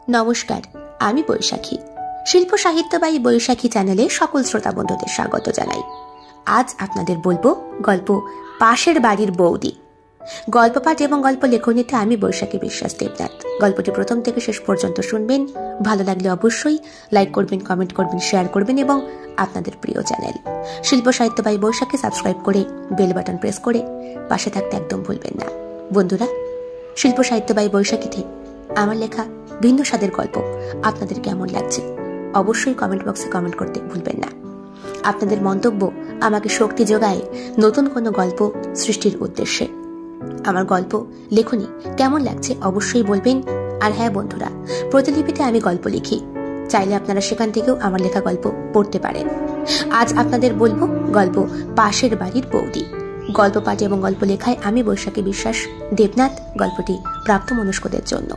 নমস্কার, আমি বৈশাখী। শিল্প সাহিত্যবাহী বৈশাখী চ্যানেলে সকল শ্রোতা বন্ধুদের স্বাগত জানাই। আজ আপনাদের বলবো গল্প পাশের বাড়ির বৌদি। গল্প পাঠ এবং গল্প লেখনীতে আমি বৈশাখী বিশ্বাস দেবনাথ। গল্পটি প্রথম থেকে শেষ পর্যন্ত শুনবেন। ভালো লাগলে অবশ্যই লাইক করবেন, কমেন্ট করবেন, শেয়ার করবেন এবং আপনাদের প্রিয় চ্যানেল শিল্প সাহিত্যবাহী বৈশাখী সাবস্ক্রাইব করে বেল বাটন প্রেস করে পাশে থাকতে একদম ভুলবেন না। বন্ধুরা, শিল্প সাহিত্যবাহী বৈশাখীতে আমার লেখা ভিন্ন স্বাদের গল্প আপনাদের কেমন লাগছে অবশ্যই কমেন্ট বক্সে কমেন্ট করতে ভুলবেন না। আপনাদের মন্তব্য আমাকে শক্তি যোগায় নতুন কোনো গল্প সৃষ্টির উদ্দেশ্যে। আমার গল্প লেখনী কেমন লাগছে অবশ্যই বলবেন। আর হ্যাঁ বন্ধুরা, প্রতিলিপিতে আমি গল্প লিখি, চাইলে আপনারা সেখান থেকেও আমার লেখা গল্প পড়তে পারেন। আজ আপনাদের বলবো গল্প পাশের বাড়ির বৌদি। গল্প পাঠ এবং গল্প লেখায় আমি বৈশাখী বিশ্বাস দেবনাথ। গল্পটি প্রাপ্তমনস্কদের জন্য।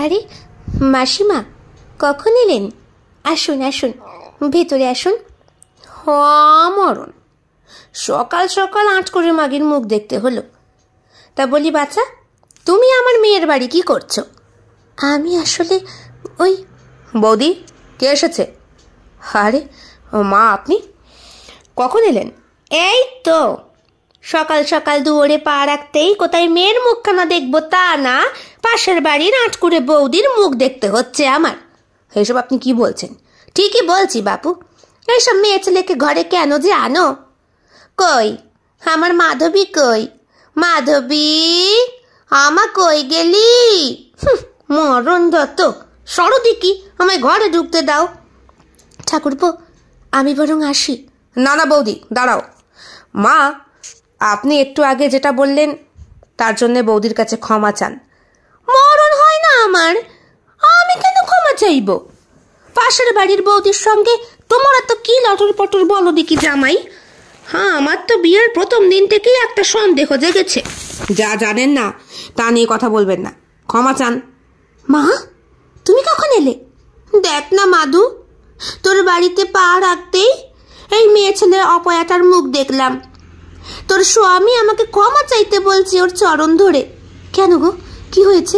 আরে মাসিমা, কখন এলেন? আসুন আসুন, ভেতরে আসুন। মরণ, সকাল সকাল আট করে মাগির মুখ দেখতে হলো। তা বলি বাচ্চা, তুমি আমার মেয়ের বাড়ি কি করছো? আমি আসলে ওই। বৌদি, কে এসেছে? আরে মা, আপনি কখন এলেন? এই তো সকাল সকাল দুয়ারে পা রাখতেই কোথায় মেয়ের মুখখানা দেখবো তা না, পাশের বাড়ির আটকুড়ে বৌদির মুখ দেখতে হচ্ছে আমার। এসব আপনি কি বলছেন? ঠিকই বলছি বাপু। এইসব মেয়ে ছেলেকে ঘরে কেন যে আনো? কই আমার মাধবী, কই মাধবী, আমা কই গেলি? মরণ দত্ত, সরো দেখি, আমায় ঘরে ঢুকতে দাও। ঠাকুরপো, আমি বরং আসি। না না বৌদি, দাঁড়াও। মা, আপনি একটু আগে যেটা বললেন তার জন্য বৌদির কাছে ক্ষমা চান। মরণ হয় না আমার, আমি কেন ক্ষমা চাইব? পাশের বাড়ির বৌদির সঙ্গে তোমার তো কি লটর পটর বলো দেখি জামাই। হ্যাঁ, আমার তো বিয়ের প্রথম দিন থেকেই একটা সন্দেহ জেগেছে। যা জানেন না তা নিয়ে কথা বলবেন না, ক্ষমা চান। মা, তুমি কখন এলে? দেখ না মাধু, তোর বাড়িতে পা রাখতেই এই মেয়ে ছেলের অপয়াটার মুখ দেখলাম। তোর স্বামী আমাকে ক্ষমা চাইতে বলছে ওর চরণ ধরে। কেন গো, কি হয়েছে?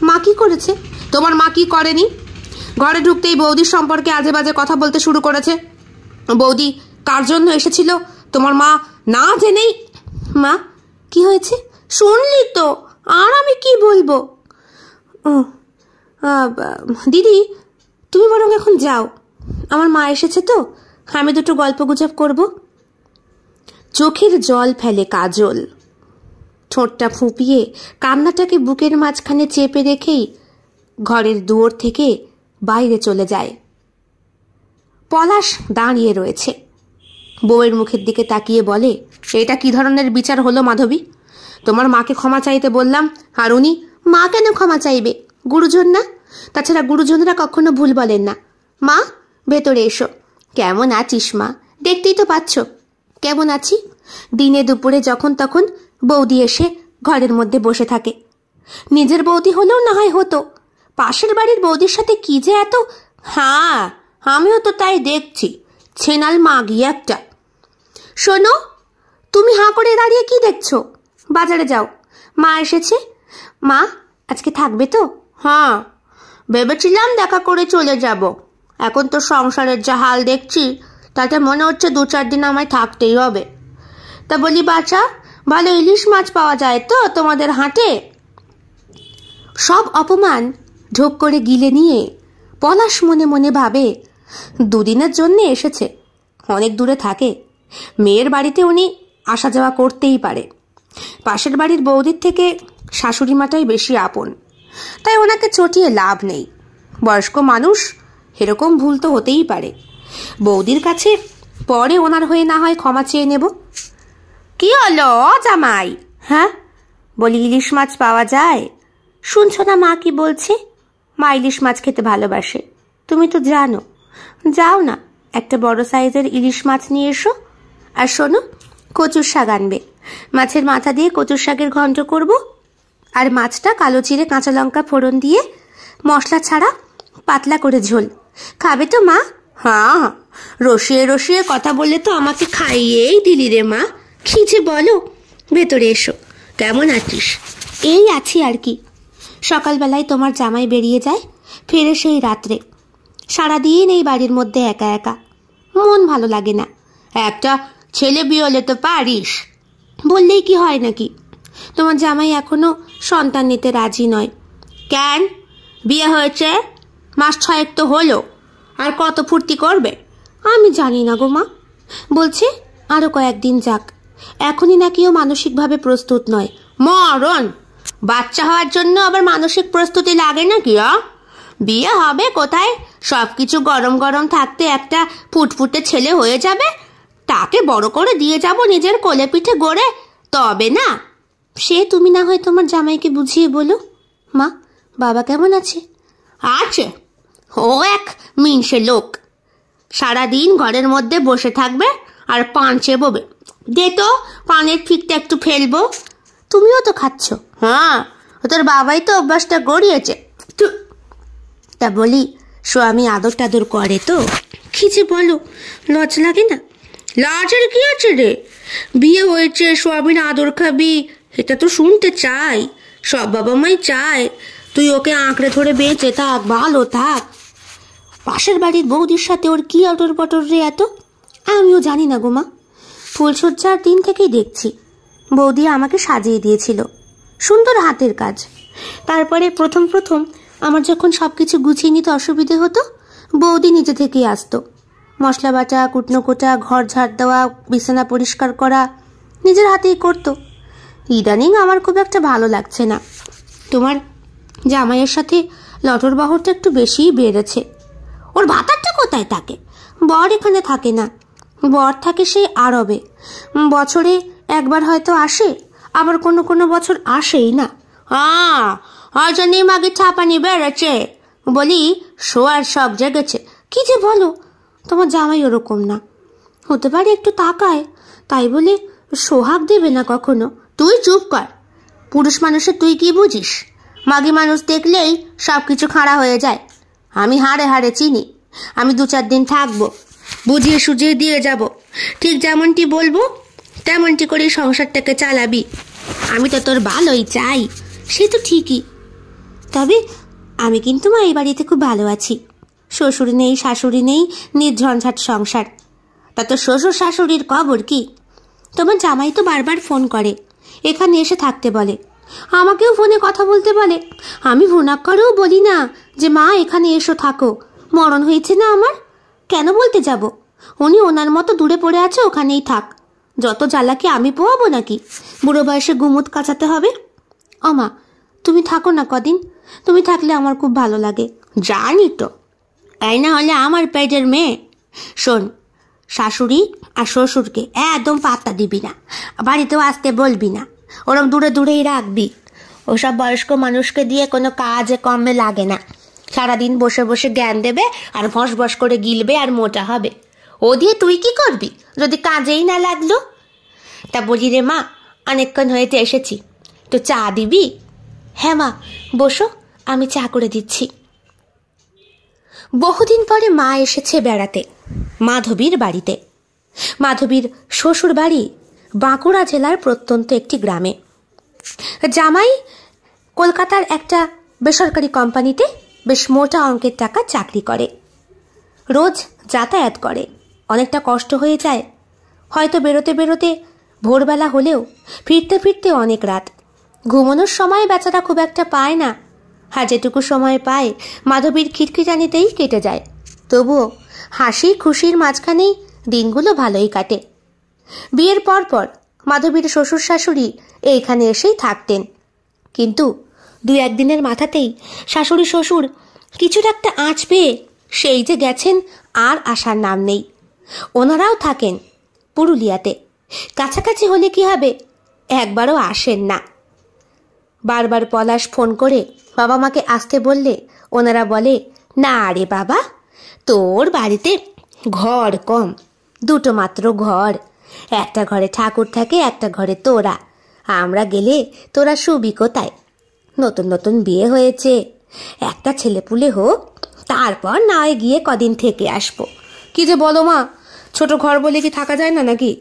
মা কি করেছে? তোমার মা কি করেনি? ঘরে ঢুকতেই বৌদির সম্পর্কে আজে বাজে কথা বলতে শুরু করেছে। বৌদি কার জন্য এসেছিল তোমার মা না জেনেই। মা, কি হয়েছে? শুনলি তো, আর আমি কি বলবো? দিদি, তুমি বরং এখন যাও, আমার মা এসেছে তো, আমি দুটো গল্প গুজব করব। চোখের জল ফেলে কাজল, ঠোঁটটা ফুঁপিয়ে কান্নাটাকে বুকের মাঝখানে চেপে রেখেই ঘরের দুয়ার থেকে বাইরে চলে যায়। পলাশ দাঁড়িয়ে রয়েছে, বউয়ের মুখের দিকে তাকিয়ে বলে, এটা কি ধরনের বিচার হলো মাধবী? তোমার মাকে ক্ষমা চাইতে বললাম আর উনি। মা কেন ক্ষমা চাইবে? গুরুজন না? তাছাড়া গুরুজনরা কখনো ভুল বলেন না। মা, ভেতরে এসো। কেমন আছিস মা? দেখতেই তো পাচ্ছ কেমন আছি। দিনে দুপুরে যখন তখন বৌদি এসে ঘরের মধ্যে বসে থাকে। নিজের বৌদি হলেও না হয় হতো, পাশের বাড়ির বৌদির সাথে কি যে এত। হ্যাঁ, আমিও তো তাই দেখছি, ছেনাল মাগি একটা। শোনো, তুমি হাঁ করে দাঁড়িয়ে কি দেখছো? বাজারে যাও, মা এসেছে। মা, আজকে থাকবে তো? হ্যাঁ, ভেবেছিলাম দেখা করে চলে যাব। এখন তো সংসারের যা হাল দেখছি তাতে মনে হচ্ছে 2-4 দিন আমায় থাকতেই হবে। তা বলি বাছা, ভালো ইলিশ মাছ পাওয়া যায় তো তোমাদের হাটে? সব অপমান ঢোক করে গিলে নিয়ে পলাশ মনে মনে ভাবে, 2 দিনের জন্য এসেছে, অনেক দূরে থাকে, মেয়ের বাড়িতে উনি আসা যাওয়া করতেই পারে। পাশের বাড়ির বৌদির থেকে শাশুড়ি মাটাই বেশি আপন, তাই ওনাকে চটিয়ে লাভ নেই। বয়স্ক মানুষ, এরকম ভুল তো হতেই পারে। বৌদির কাছে পরে ওনার হয়ে না হয় ক্ষমা চেয়ে নেব। কি হলো জামাই? হ্যাঁ, বলি ইলিশ মাছ পাওয়া যায়? শুনছো না মা কি বলছে? মা ইলিশ মাছ খেতে ভালোবাসে, তুমি তো জানো। যাও না, একটা বড় সাইজের ইলিশ মাছ নিয়ে এসো। আর শোনো, কচুর শাক আনবে, মাছের মাথা দিয়ে কচুর শাকের ঘন্ট করব। আর মাছটা কালো চিড়ে কাঁচা লঙ্কা ফোড়ন দিয়ে মশলা ছাড়া পাতলা করে ঝোল। খাবে তো মা? হ্যাঁ, রসিয়ে রসিয়ে কথা বললে তো আমাকে খাইয়েই দিলি রে মা। কি যে বলো। ভেতরে এসো। কেমন আছিস? এই আছি আর কি। সকালবেলায় তোমার জামাই বেরিয়ে যায়, ফেরে সেই রাত্রে। সারাদিন এই বাড়ির মধ্যে একা একা, মন ভালো লাগে না। একটা ছেলে বিয়ে হলে তো পারিস। বললেই কি হয় নাকি? তোমার জামাই এখনো সন্তান নিতে রাজি নয়। কেন? বিয়ে হয়েছে মাস 6 তো হলো, আর কত ফুর্তি করবে? আমি জানি না গো মা, বলছে আরো কয়েকদিন যাক। এখনই নাকি ও মানসিকভাবে প্রস্তুত নয়। মরণ! বাচ্চা হওয়ার জন্য আবার মানসিক প্রস্তুতি লাগে নাকি? বিয়ে হবে কোথায়? সবকিছু গরম গরম থাকতে একটা ফুটফুটে ছেলে হয়ে যাবে, তাকে বড় করে দিয়ে যাব নিজের কোলে পিঠে গড়ে, তবে না? সে তুমি না হয় তোমার জামাইকে বুঝিয়ে বলো। মা, বাবা কেমন আছে? আছে, ও এক মিনসে লোক। সারাদিন ঘরের মধ্যে বসে থাকবে আর পান চেবোবে। দে তো পানের ফিকটা একটু ফেলবো। তুমিও তো খাচ্ছ। হ্যাঁ, তোর বাবাই তো অভ্যাসটা গড়িয়েছে। তা বলি, স্বামী আদর টাদর করে তো? কি যে বলো, লজ লাগে না? লাজের কি আছে রে? বিয়ে হয়েছে, স্বামীর আদর খাবি, এটা তো শুনতে চাই। সব বাবা মাই চায় তুই ওকে আঁকড়ে ধরে বেঁচে থাক, ভালো থাক। পাশের বাড়ির বৌদির সাথে ওর কি অটর পটর রে এত? আমিও জানি না গো মা। ফুলসজ্জার দিন থেকেই দেখছি বৌদি আমাকে সাজিয়ে দিয়েছিল, সুন্দর হাতের কাজ। তারপরে প্রথম প্রথম আমার যখন সব কিছু গুছিয়ে নিতে অসুবিধে হতো, বৌদি নিজে থেকেই আসতো। মশলা বাটা, কুটনো কোটা, ঘর ঝাড় দেওয়া, বিছানা পরিষ্কার করা নিজের হাতেই করতো। ইদানিং আমার খুব একটা ভালো লাগছে না। তোমার জামাইয়ের সাথে লটর বহরটা একটু বেশিই বেড়েছে। ওর ভাতারটা কোথায় থাকে? বর এখানে থাকে না, বর থাকে সেই আরবে। বছরে একবার হয়তো আসে, আবার কোনো কোনো বছর আসেই না। আগে ছাপানি বেড়েছে বলি, শোয়ার শখ জেগেছে। কি যে বলো, তোমার জামাই ওরকম না। হতে পারে একটু তাকায়, তাই বলে সোহাগ দেবে না কখনো। তুই চুপ কর। পুরুষ মানুষের তুই কি বুঝিস? মাগি মানুষ দেখলেই সব কিছু খাড়া হয়ে যায়। আমি হাড়ে হাড়ে চিনি। আমি 2-4 দিন থাকবো, বুঝিয়ে সুঝিয়ে দিয়ে যাব। ঠিক যেমনটি বলবো তেমনটি করেই সংসারটাকে চালাবি। আমি তো তোর ভালোই চাই। সে তো ঠিকই, তবে আমি কিন্তু মা এই বাড়িতে খুব ভালো আছি। শ্বশুর নেই, শাশুড়ি নেই, নির্ঝঞ্ঝাট সংসার। তা তো শ্বশুর শাশুড়ির খবর কি? তোমার জামাই তো বারবার ফোন করে, এখানে এসে থাকতে বলে। আমাকেও ফোনে কথা বলতে বলে। আমি ভুনাক্কারেও বলি না যে মা এখানে এসো থাকো, মরণ হয়েছে না আমার, কেন বলতে যাব? উনি ওনার মতো দূরে পড়ে আছে, ওখানেই থাক। যত জ্বালা কি আমি পোয়াবো নাকি? বুড়ো বয়সে গুমুত কাচাতে হবে? মা, তুমি থাকো না কদিন, তুমি থাকলে আমার খুব ভালো লাগে। জানি তো, তাই না হলে আমার পেটের মেয়ে। শোন, শাশুড়ি আর শ্বশুরকে একদম পাত্তা দিবি না, বাড়িতেও আসতে বলবি না, ওরম দূরে দূরেই রাখবি। ওসব বয়স্ক মানুষকে দিয়ে কোনো কাজে কমে লাগে না। সারাদিন বসে বসে জ্ঞান দেবে আর ভস ভস করে গিলবে আর মোটা হবে। ও দিয়ে তুই কি করবি যদি কাজেই না লাগলো? তা বলি রে মা, অনেকক্ষণ হয়েছে এসেছি, তো চা দিবি? হ্যাঁ মা, বসো, আমি চা করে দিচ্ছি। বহুদিন পরে মা এসেছে বেড়াতে মাধবীর বাড়িতে। মাধবীর শ্বশুর বাড়ি বাঁকুড়া জেলার প্রত্যন্ত একটি গ্রামে। জামাই কলকাতার একটা বেসরকারি কোম্পানিতে বেশ মোটা অঙ্কের টাকা চাকরি করে। রোজ যাতায়াত করে, অনেকটা কষ্ট হয়ে যায়। হয়তো বেরোতে বেরোতে ভোরবেলা হলেও ফিরতে ফিরতে অনেক রাত। ঘুমানোর সময় বেচারা খুব একটা পায় না, আর যেটুকু সময় পায় মাধবীর খিটখিটানিতেই কেটে যায়। তবুও হাসি খুশির মাঝখানেই দিনগুলো ভালোই কাটে। বিয়ের পর পর মাধবীর শ্বশুর শাশুড়ি এইখানে এসেই থাকতেন, কিন্তু 2-1 দিনের মাথাতেই শাশুড়ি শ্বশুর কিছুর একটা আঁচ পেয়ে সেই যে গেছেন আর আসার নাম নেই। ওনারাও থাকেন পুরুলিয়াতে, কাছাকাছি হলে কি হবে, একবারও আসেন না। বারবার পলাশ ফোন করে বাবা মাকে আসতে বললে ওনারা বলে, না রে বাবা, তোর বাড়িতে ঘর কম, 2টো মাত্র ঘর, একটা ঘরে ঠাকুর থাকে, একটা ঘরে তোরা, আমরা গেলে তোরা শুবি কোথায়? নতুন নতুন বিয়ে হয়েছে, একটা ছেলেপুলে হোক, তারপর না গিয়ে কদিন থেকে আসবো। কি যে বলো মা, ছোট ঘর বলে কি থাকা যায় না নাকি?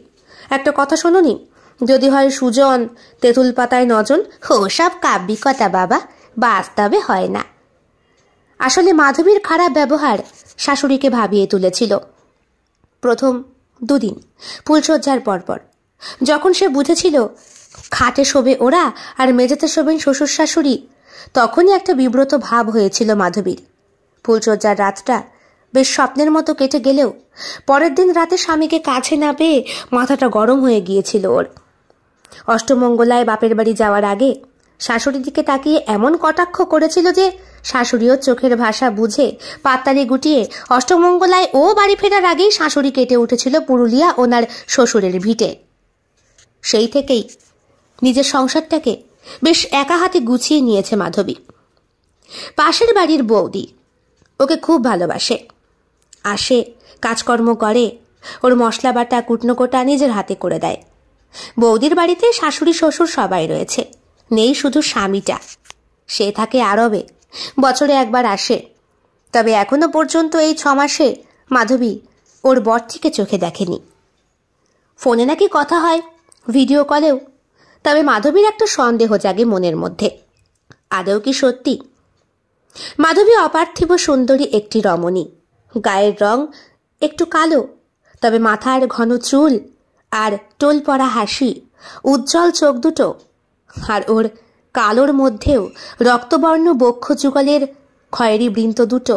একটা কথা শোনোনি, যদি হয় সুজন, তেঁতুল পাতায় নজন। ওসব কাব্যিকতা বাবা, বাস্তবে হয় না। আসলে মাধবীর খারাপ ব্যবহার শাশুড়িকে ভাবিয়ে তুলেছিল। প্রথম 2 দিন ফুলশয্যার পরপর যখন সে বুঝেছিল খাটে শোবে ওরা আর মেঝেতে শোবেন শ্বশুর শাশুড়ি, তখনই একটা বিব্রত ভাব হয়েছিল মাধবীর। ফুলশয্যার রাতটা বেশ স্বপ্নের মতো কেটে গেলেও পরের দিন রাতে স্বামীকে কাছে না পেয়ে মাথাটা গরম হয়ে গিয়েছিল ওর। অষ্টমঙ্গলায় বাপের বাড়ি যাওয়ার আগে শাশুড়ির দিকে তাকিয়ে এমন কটাক্ষ করেছিল যে শাশুড়িও চোখের ভাষা বুঝে পাতালি গুটিয়ে অষ্টমঙ্গলায় ও বাড়ি ফেরার আগেই শাশুড়ি কেটে উঠেছিল পুরুলিয়া ওনার শ্বশুরের ভিটে। সেই থেকেই নিজের সংসারটাকে বেশ একা হাতে গুছিয়ে নিয়েছে মাধবী। পাশের বাড়ির বৌদি ওকে খুব ভালোবাসে, আসে, কাজকর্ম করে, ওর মশলা বাটা কুটনো কোটা নিজের হাতে করে দেয়। বৌদির বাড়িতে শাশুড়ি শ্বশুর সবাই রয়েছে, নেই শুধু স্বামীটা। সে থাকে আরবে, বছরে একবার আসে। তবে এখনো পর্যন্ত এই 6 মাসে মাধবী ওর বর থেকে চোখে দেখেনি। ফোনে নাকি কথা হয়, ভিডিও কলেও। তবে মাধবীর একটা সন্দেহ জাগে মনের মধ্যে, আদৌ কি সত্যি? মাধবী অপার্থিব সুন্দরী একটি রমণী, গায়ের রং একটু কালো, তবে মাথার ঘন চুল আর টোল পড়া হাসি, উজ্জ্বল চোখ দুটো, আর ওর কালোর মধ্যেও রক্তবর্ণ বক্ষ যুগলের খয়েরি বৃন্ত দুটো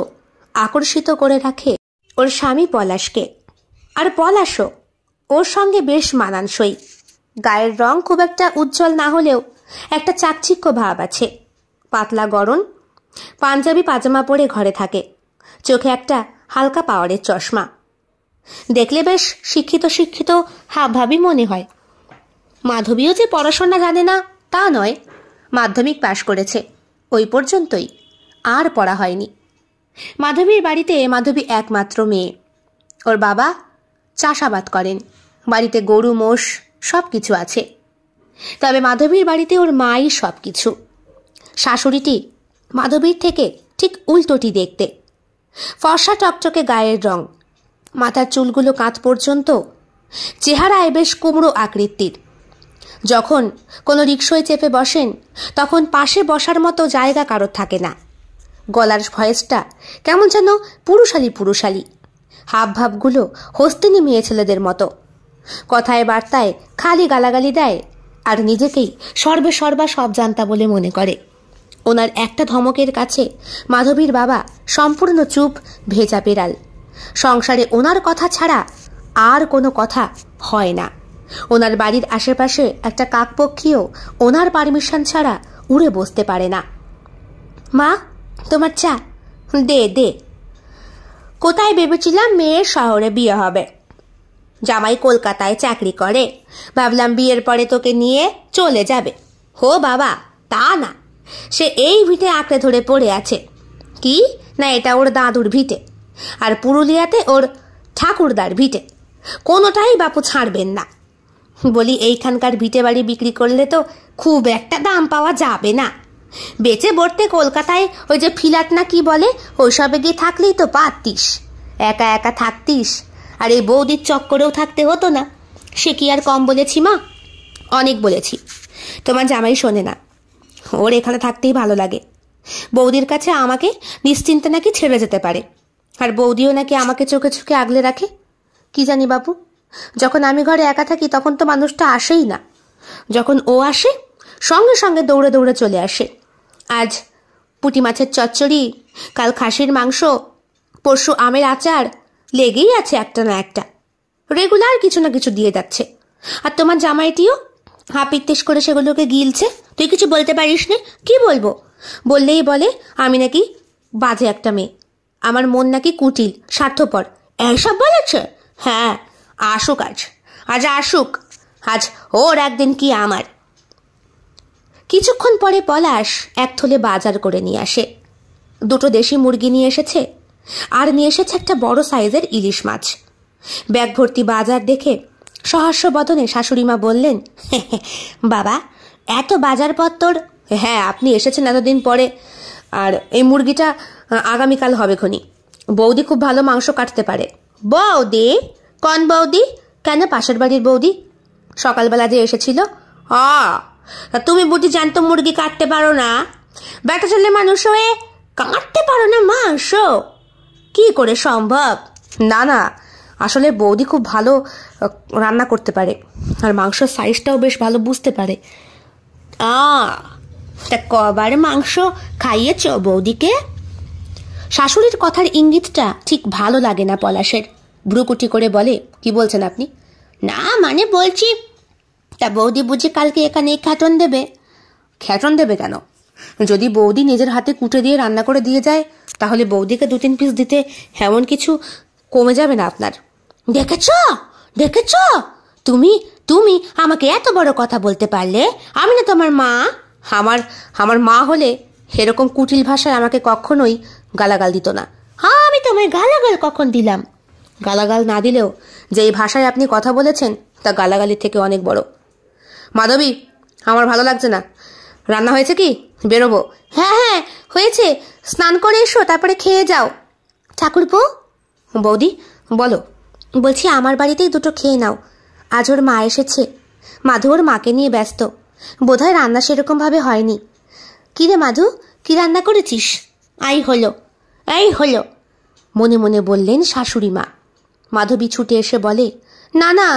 আকর্ষিত করে রাখে ওর স্বামী পলাশকে। আর পলাশও ওর সঙ্গে বেশ মানানসই। গায়ের রং খুব একটা উজ্জ্বল না হলেও একটা চাকচিক্য ভাব আছে। পাতলা গরম পাঞ্জাবি পাজামা পরে ঘরে থাকে, চোখে একটা হালকা পাওয়ারের চশমা। দেখলে বেশ শিক্ষিত শিক্ষিত হাবভাবই মনে হয়। মাধবীও যে পড়াশোনা জানে না তা নয়, মাধ্যমিক পাশ করেছে, ওই পর্যন্তই, আর পড়া হয়নি। মাধবীর বাড়িতে মাধবী একমাত্র মেয়ে। ওর বাবা চাষাবাদ করেন, বাড়িতে গরু মোষ সব কিছু আছে। তবে মাধবীর বাড়িতে ওর মাই সব কিছু। শাশুড়িটি মাধবীর থেকে ঠিক উল্টোটি দেখতে, ফর্সা টকটকে গায়ের রং, মাথার চুলগুলো কাঁধ পর্যন্ত, চেহারায় বেশ কুমড়ো আকৃতির। যখন কোনো রিকশায় চেপে বসেন তখন পাশে বসার মতো জায়গা কারোর থাকে না। গলার ভয়েসটা কেমন যেন পুরুষালী পুরুষালী, হাবভাবগুলো হস্তিনী মেয়ে ছেলেদের মতো। কথায় বার্তায় খালি গালাগালি দেয় আর নিজেকেই সর্বে সর্বা সব জানতা বলে মনে করে। ওনার একটা ধমকের কাছে মাধবীর বাবা সম্পূর্ণ চুপ, ভেজা বেড়াল। সংসারে ওনার কথা ছাড়া আর কোনো কথা হয় না। ওনার বাড়ির আশেপাশে একটা কাকপক্ষীও ওনার পারমিশন ছাড়া উড়ে বসতে পারে না। মা, তোমার চা দে দে। কোথায় ভেবেছিলাম মেয়ের শহরে বিয়ে হবে, জামাই কলকাতায় চাকরি করে, ভাবলাম বিয়ের পরে তোকে নিয়ে চলে যাবে। হো বাবা, তা না, সে এই ভিটে আঁকড়ে ধরে পড়ে আছে। কি না, এটা ওর দাদুর ভিটে, আর পুরুলিয়াতে ওর ঠাকুরদার ভিটে। কোনোটাই বাপু ছাড়বেন না। বলি, এইখানকার ভিটে বাড়ি বিক্রি করলে তো খুব একটা দাম পাওয়া যাবে না। বেচে বর্তে কলকাতায় ওই যে ফিলাট না কি বলে, ওইসবে গিয়ে থাকলেই তো পারতিস, একা একা থাকতিস, আর এই বৌদির চক্করেও থাকতে হতো না। সে কি আর কম বলেছি মা? অনেক বলেছি। তোমার জামাই শোনে না, ওর এখানে থাকতেই ভালো লাগে। বৌদির কাছে আমাকে নিশ্চিন্তে নাকি ছেড়ে যেতে পারে, আর বৌদিও নাকি আমাকে চোখে চোখে আগলে রাখে। কি জানি বাপু, যখন আমি ঘরে একা থাকি তখন তো মানুষটা আসেই না, যখন ও আসে সঙ্গে সঙ্গে দৌড়ে দৌড়ে চলে আসে। আজ পুঁটি মাছের চচ্চড়ি, কাল খাসির মাংস, পরশু আমের আচার, লেগেই আছে একটা না একটা, রেগুলার কিছু না কিছু দিয়ে যাচ্ছে। আর তোমার জামাইটিও হাপিত্তেশ করে সেগুলোকে গিলছে। তুই কিছু বলতে পারিস না? কি বলবো? বললেই বলে আমি নাকি বাজে একটা মেয়ে, আমার মন নাকি কুটিল, স্বার্থপর, এইসব বলেছে। হ্যাঁ, আসুক, আজ আসুক, আজ ওর একদিন কি আমার। কিছুক্ষণ পরে পলাশ এক থলে বাজার করে নিয়ে আসে। 2টো দেশি মুরগি নিয়ে এসেছে, আর নিয়ে এসেছে একটা বড় সাইজের ইলিশ মাছ। ব্যাগ ভর্তি বাজার দেখে সহাস্য বদনে শাশুড়িমা বললেন, বাবা, এত বাজারপত্তর? হ্যাঁ, আপনি এসেছেন এতদিন পরে, আর এই মুরগিটা আগামীকাল হবে খনি। বৌদি খুব ভালো মাংস কাটতে পারে। বৌদি? কোন বৌদি? কেন, পাশের বাড়ির বৌদি, সকালবেলা যে এসেছিল। তুমি বুঝি জ্যান্ত মুরগি কাটতে পারো না? বেটা ছেলে মানুষ হয়ে কাটতে পারো না মাংস? কি করে সম্ভব? না না, আসলে বৌদি খুব ভালো রান্না করতে পারে, আর মাংসের সাইজটাও বেশ ভালো বুঝতে পারে। তা কবার মাংস খাইয়েছ বৌদিকে? শাশুড়ির কথার ইঙ্গিতটা ঠিক ভালো লাগে না পলাশের। ভ্রুকুটি করে বলে, কি বলছেন আপনি? না মানে বলছি, তা বৌদি বুঝি কালকে এখানে খ্যাটন দেবে? খ্যাটন দেবে কেন? যদি বৌদি নিজের হাতে কুটে দিয়ে রান্না করে দিয়ে যায়, তাহলে বৌদিকে 2-3 পিস দিতে এমন কিছু কমে যাবে না আপনার। দেখেছ দেখেছ, তুমি তুমি আমাকে এত বড় কথা বলতে পারলে? আমি না তোমার মা? আমার মা হলে এরকম কুটিল ভাষায় আমাকে কখনোই গালাগাল দিত না। আমি তোমায় গালাগাল কখন দিলাম? গালাগাল না দিলেও যেই ভাষায় আপনি কথা বলেছেন তা গালাগালির থেকে অনেক বড়। মাধবী, আমার ভালো লাগছে না। রান্না হয়েছে কি? বেরোবো। হ্যাঁ হয়েছে, স্নান করে এসো, তারপরে খেয়ে যাও। ঠাকুরপো। বৌদি বলো। বলছি আমার বাড়িতেই 2টো খেয়ে নাও, আজ ওর মা এসেছে। মাধু ওর মাকে নিয়ে ব্যস্ত, বোধহয় রান্না সেরকমভাবে হয়নি। কি রে মাধু, কি রান্না করেছিস? এই হলো মনে মনে বললেন শাশুড়ি মা। মাধবী ছুটে এসে বলে, না না,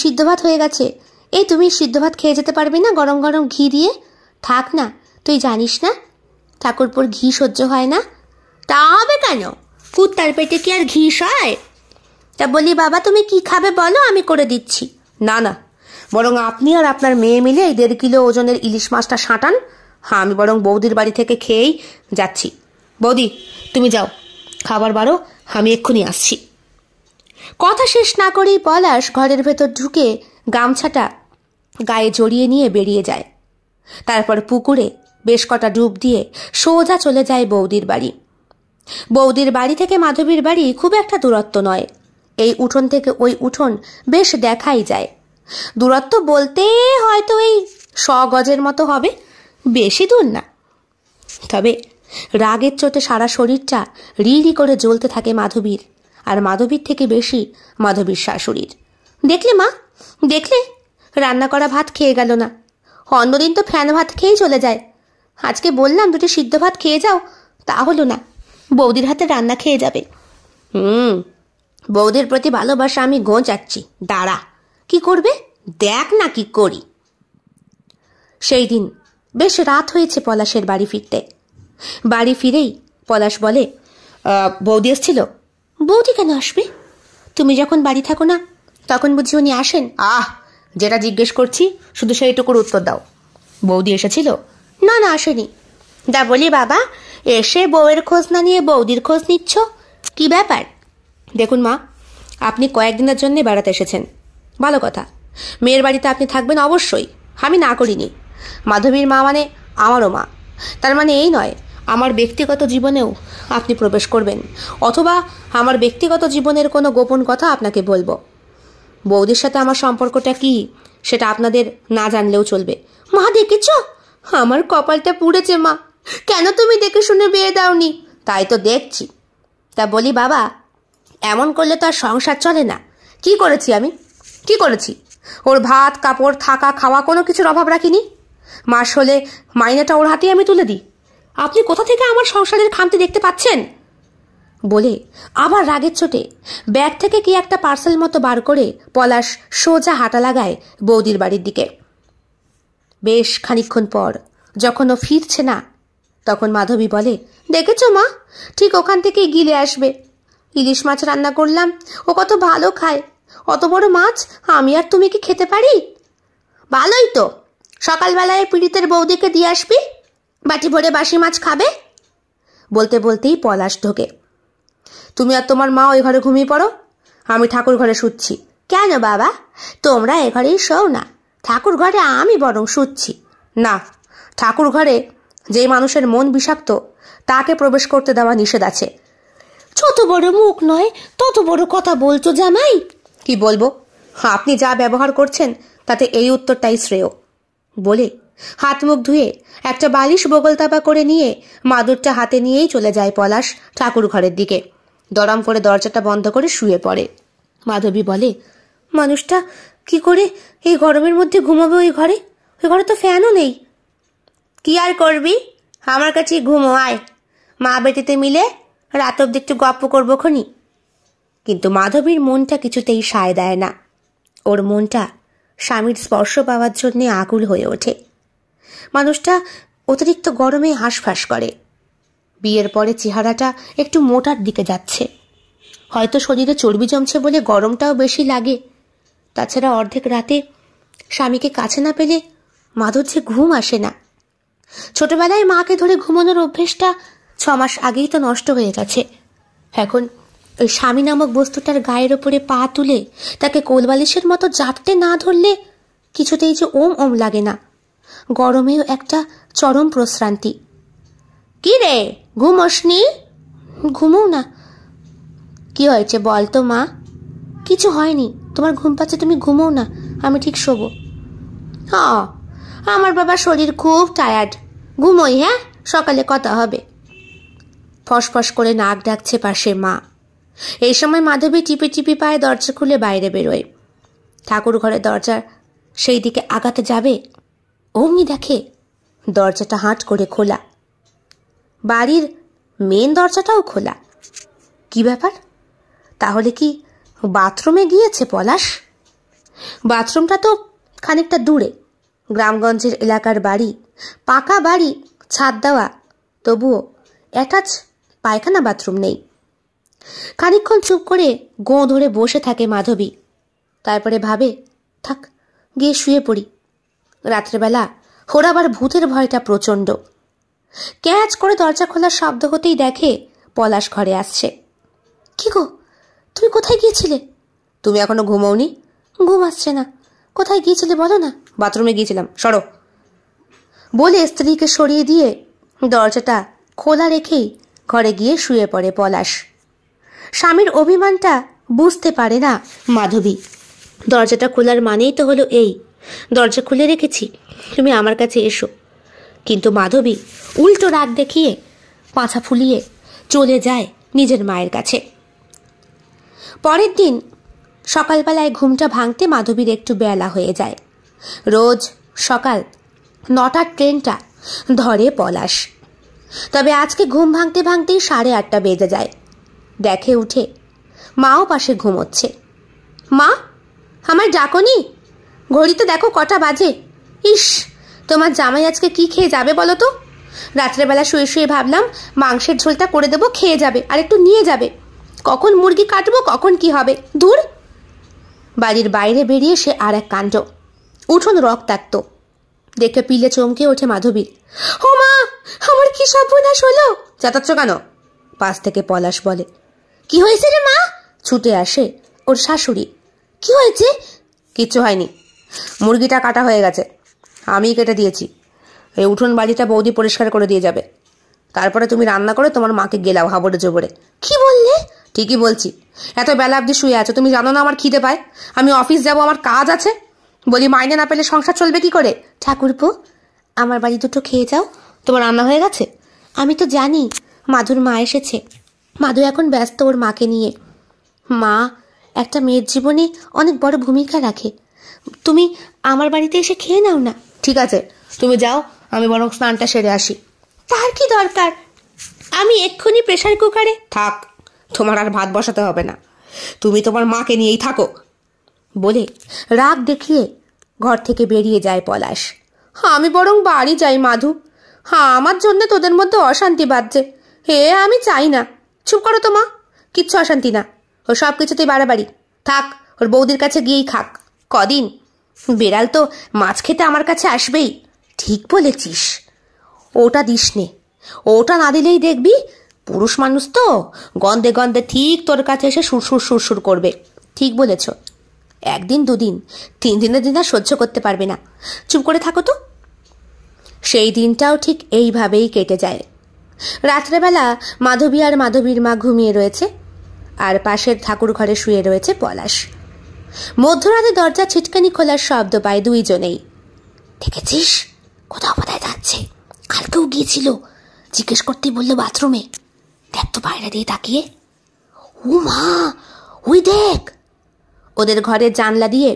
সিদ্ধ ভাত হয়ে গেছে। এই তুমি সিদ্ধ ভাত খেয়ে যেতে পারবে না গরম গরম ঘি দিয়ে? থাক না, তুই জানিস না ঠাকুরপুর ঘি সহ্য হয় না। তা হবে কেন? কুত্তার পেটে কি আর ঘি হয়? তা বলি বাবা, তুমি কি খাবে বলো, আমি করে দিচ্ছি। না না, বরং আপনি আর আপনার মেয়ে মিলে এই 1.5 কিলো ওজনের ইলিশ মাছটা সাঁটান। আমি বরং বৌদির বাড়ি থেকে খেয়েই যাচ্ছি। বৌদি তুমি যাও, খাবার বাড়ো, আমি এক্ষুনি আসছি। কথা শেষ না করেই পলাশ ঘরের ভেতর ঢুকে গামছাটা গায়ে জড়িয়ে নিয়ে বেরিয়ে যায়। তারপর পুকুরে বেশ কটা ডুব দিয়ে সোজা চলে যায় বৌদির বাড়ি। বৌদির বাড়ি থেকে মাধবীর বাড়ি খুব একটা দূরত্ব নয়। এই উঠোন থেকে ওই উঠোন বেশ দেখাই যায়। দূরত্ব বলতে হয়তো এই 100 গজের মতো হবে, বেশি দূর না। তবে রাগের চোটে সারা শরীরটা রিড়ি করে জ্বলতে থাকে মাধবীর, আর মাধবীর থেকে বেশি মাধবীর শাশুড়ির। দেখলে মা, দেখলে রান্না করা ভাত খেয়ে গেল না। অন্যদিন তো ফ্যান ভাত খেয়েই চলে যায়। আজকে বললাম 2টি সিদ্ধ ভাত খেয়ে যাও, তা হলো না, বৌদির হাতে রান্না খেয়ে যাবে। বৌদির প্রতি ভালোবাসা আমি গোঁচাচ্ছি, দাঁড়া। কি করবে? দেখ না কি করি। সেই দিন বেশ রাত হয়েছে পলাশের বাড়ি ফিরতে। বাড়ি ফিরেই পলাশ বলে, বৌদি এসছিল? বৌদি কেন আসবে? তুমি যখন বাড়ি থাকো না তখন বুঝি উনি আসেন? যেটা জিজ্ঞেস করছি শুধু সেইটুকুর উত্তর দাও। বৌদি এসেছিল? না না, আসেনি। দা বলি বাবা, এসে বউয়ের খোঁজ না নিয়ে বৌদির খোঁজ নিচ্ছ, কি ব্যাপার? দেখুন মা, আপনি কয়েকদিনের জন্য বেড়াতে এসেছেন, ভালো কথা। মেয়ের বাড়িতে আপনি থাকবেন অবশ্যই, আমি না করিনি। মাধবীর মা মানে আমারও মা। তার মানে এই নয় আমার ব্যক্তিগত জীবনেও আপনি প্রবেশ করবেন, অথবা আমার ব্যক্তিগত জীবনের কোনো গোপন কথা আপনাকে বলবো। বৌদির সাথে আমার সম্পর্কটা কি সেটা আপনাদের না জানলেও চলবে। মা দেখেছ, আমার কপালটা পুড়েছে মা। কেন তুমি দেখে শুনে বিয়ে দাওনি? তাই তো দেখছি। তা বলি বাবা, এমন করলে তো আর সংসার চলে না। কি করেছি আমি? কি করেছি? ওর ভাত কাপড় থাকা খাওয়া কোনো কিছুর অভাব রাখিনি। মাস হলে মাইনেটা ওর হাতেই আমি তুলে দিই। আপনি কোথা থেকে আমার সংসারের খামতি দেখতে পাচ্ছেন? বলে আবার রাগের চোটে ব্যাগ থেকে কি একটা পার্সেল মতো বার করে পলাশ সোজা হাঁটা লাগায় বৌদির বাড়ির দিকে। বেশ খানিকক্ষণ পর যখন ও ফিরছে না, তখন মাধবী বলে, দেখেছ মা, ঠিক ওখান থেকেই গিলে আসবে। ইলিশ মাছ রান্না করলাম, ও কত ভালো খায়। অত বড় মাছ আমি আর তুমি কি খেতে পারি? ভালোই তো, সকালবেলায় পীড়িতের বৌদিকে দিয়ে আসবি, বাটি ভরে বাসি মাছ খাবে। বলতে বলতেই পলাশ ঢোকে। তুমি আর তোমার মা ওই ঘরে ঘুমিয়ে পড়ো, আমি ঠাকুর ঘরে শুচ্ছি। কেন বাবা, তোমরা এ ঘরেই শোও না, ঠাকুর ঘরে আমি বরং শুচ্ছি। না, ঠাকুর ঘরে যে মানুষের মন বিষাক্ত তাকে প্রবেশ করতে দেওয়া নিষেধ আছে। ছোট বড় মুখ নয় তত বড় কথা বলছো জামাই। কি বলবো? আপনি যা ব্যবহার করছেন তাতে এই উত্তরটাই শ্রেয়। বলে হাত মুখ ধুয়ে একটা বালিশ বগল তাপা করে নিয়ে মাদুরটা হাতে নিয়েই চলে যায় পলাশ ঠাকুর ঘরের দিকে। দরাম করে দরজাটা বন্ধ করে শুয়ে পড়ে। মাধবী বলে, মানুষটা কি করে এই গরমের মধ্যে ঘুমাবে ওই ঘরে? ওই ঘরে তো ফ্যানও নেই। কি আর করবি, আমার কাছে ঘুমো, আয়, মা বেটিতে মিলে রাত অব্দি একটু গপ্প করবো খনি। কিন্তু মাধবীর মনটা কিছুতেই সায় দেয় না। ওর মনটা স্বামীর স্পর্শ পাওয়ার জন্যে আকুল হয়ে ওঠে। মানুষটা অতিরিক্ত গরমে হাঁসফাঁস করে। বিয়ের পরে চেহারাটা একটু মোটার দিকে যাচ্ছে। হয়তো শরীরে চর্বি জমছে বলে গরমটাও বেশি লাগে। তাছাড়া অর্ধেক রাতে স্বামীকে কাছে না পেলে মাধুর যে ঘুম আসে না। ছোটবেলায় মাকে ধরে ঘুমানোর অভ্যেসটা 6 মাস আগেই তো নষ্ট হয়ে গেছে। এখন ওই স্বামী নামক বস্তুটার গায়ের ওপরে পা তুলে তাকে কোলবালিশের মতো জাপটে না ধরলে কিছুতেই যে ওম ওম লাগে না। গরমেও একটা চরম প্রশ্রান্তি। কি রে, ঘুমোসনি? ঘুমোও না। কি হয়েছে বল তো মা? কিছু হয়নি, তোমার ঘুম পাচ্ছে, তুমি ঘুমোও না, আমি ঠিক শোবো। হ্যাঁ, আমার বাবার শরীর খুব টায়ার্ড, ঘুমোই, হ্যাঁ, সকালে কথা হবে। ফসফস করে নাক ডাকছে পাশে মা। এই সময় মাধবী টিপি টিপি পায়ে দরজা খুলে বাইরে বেরোয়। ঠাকুর ঘরের দরজা সেই দিকে আগাতে যাবে, অমনি দেখে দরজাটা হাঁট করে খোলা। বাড়ির মেন দরজাটাও খোলা। কি ব্যাপার? তাহলে কি বাথরুমে গিয়েছে পলাশ? বাথরুমটা তো খানিকটা দূরে, গ্রামগঞ্জের এলাকার বাড়ি, পাকা বাড়ি, ছাদ দেওয়া, তবুও অ্যাটাচ পায়খানা বাথরুম নেই। খানিকক্ষণ চুপ করে গোঁ ধরে বসে থাকে মাধবী। তারপরে ভাবে, থাক, গিয়ে শুয়ে পড়ি। রাত্রেবেলা ওর আবার ভূতের ভয়টা প্রচণ্ড। ক্যাচ করে দরজা খোলার শব্দ হতেই দেখে পলাশ ঘরে আসছে। কি গো, তুমি কোথায় গিয়েছিলে? তুমি এখনো ঘুমোওনি? ঘুম আসছে না। কোথায় গিয়েছিলে বলো না। বাথরুমে গিয়েছিলাম, সরো। বলে স্ত্রীকে সরিয়ে দিয়ে দরজাটা খোলা রেখেই ঘরে গিয়ে শুয়ে পড়ে পলাশ। স্বামীর অভিমানটা বুঝতে পারে না মাধবী। দরজাটা খোলার মানেই তো হলো এই, দরজা খুলে রেখেছি, তুমি আমার কাছে এসো। কিন্তু মাধবী উল্টো রাগ দেখিয়ে পাছা ফুলিয়ে চলে যায় নিজের মায়ের কাছে। পরের দিন সকালবেলায় ঘুমটা ভাঙতে মাধবীর একটু বেলা হয়ে যায়। রোজ সকাল 9টার ট্রেনটা ধরে পলাশ। তবে আজকে ঘুম ভাঙতে ভাঙতেই 8:30 বেজে যায়। দেখে উঠে মাও পাশে ঘুমোচ্ছে। মা, আমার ডাকনি? ঘড়িতে দেখো কটা বাজে। ইস, তোমার জামাই আজকে কি খেয়ে যাবে বলো তো? রাত্রেবেলা শুয়ে শুয়ে ভাবলাম মাংসের ঝোলটা করে দেবো, খেয়ে যাবে আর একটু নিয়ে যাবে। কখন মুরগি কাটবো, কখন কি হবে, দূর। বাড়ির বাইরে বেরিয়ে সে আর এক কাণ্ড। উঠোন রক্তাক্ত দেখে পিলে চমকে ওঠে মাধবীর। ও মা, আমার কি সর্বনাশ হলো! চেঁচাচ্ছ কেন? পাশ থেকে পলাশ বলে। কি হয়েছে রে মা? ছুটে আসে ওর শাশুড়ি। কি হয়েছে? কিচ্ছু হয়নি, মুরগিটা কাটা হয়ে গেছে, আমিই কেটে দিয়েছি। এই উঠোন বাড়িটা বৌদি পরিষ্কার করে দিয়ে যাবে। তারপরে তুমি রান্না করে তোমার মাকে গেলাও হাবড়ে জোবড়ে। কি বললে? ঠিকই বলছি। এত বেলা অব্দি শুয়ে আছো, তুমি জানো না আমার খিদে পায়, আমি অফিস যাব, আমার কাজ আছে। বলি মাইনে না পেলে সংসার চলবে কি করে? ঠাকুরপো, আমার বাড়ি দুটো খেয়ে যাও, তোমার রান্না হয়ে গেছে। আমি তো জানি মাধুর মা এসেছে, মাধু এখন ব্যস্ত ওর মাকে নিয়ে। মা একটা মেয়ের জীবনে অনেক বড় ভূমিকা রাখে, তুমি আমার বাড়িতে এসে খেয়ে নাও না। ঠিক আছে, তুমি যাও, আমি বরং স্নানটা সেরে আসি। তার কি দরকার? আমি এক্ষুনি প্রেসার কুকারে। থাক, তোমার আর ভাত বসাতে হবে না, তুমি তোমার মাকে নিয়েই থাকো। বলে রাগ দেখিয়ে ঘর থেকে বেরিয়ে যায় পলাশ। আমি বরং বাড়ি যাই মাধু, আমার জন্য তোদের মধ্যে অশান্তি বাজছে, আমি চাই না। চুপ করো তো মা, কিচ্ছু অশান্তি না, ও সব কিছুতেই বাড়াবাড়ি। থাক, ওর বৌদির কাছে গিয়েই খাক কদিন। বেড়াল তো মাছ খেতে আমার কাছে আসবেই। ঠিক বলেছিস, ওটা দিস নে, ওটা না দিলেই দেখবি পুরুষ মানুষ তো গন্ধে গন্ধে ঠিক তোর কাছে এসে সুরসুর সুরসুর করবে। ঠিক বলেছ, 1 দিন 2 দিন 3 দিনের দিন আর সহ্য করতে পারবে না। চুপ করে থাকো তো। সেই দিনটাও ঠিক এইভাবেই কেটে যায়। রাত্রেবেলা মাধবী আর মাধবীর মা ঘুমিয়ে রয়েছে, আর পাশের ঠাকুর ঘরে শুয়ে রয়েছে পলাশ। মধ্যরাতে দরজা ছিটকানি খোলার শব্দ পায় দুইজনেই। দেখেছিস, কোথাও কোথায় যাচ্ছে, কালকেও গিয়েছিল, জিজ্ঞেস করতেই বললো বাথরুমে। দেখ তো বাইরে দিয়ে তাকিয়ে। ও মা, ওই দেখ। ওদের ঘরের জানলা দিয়ে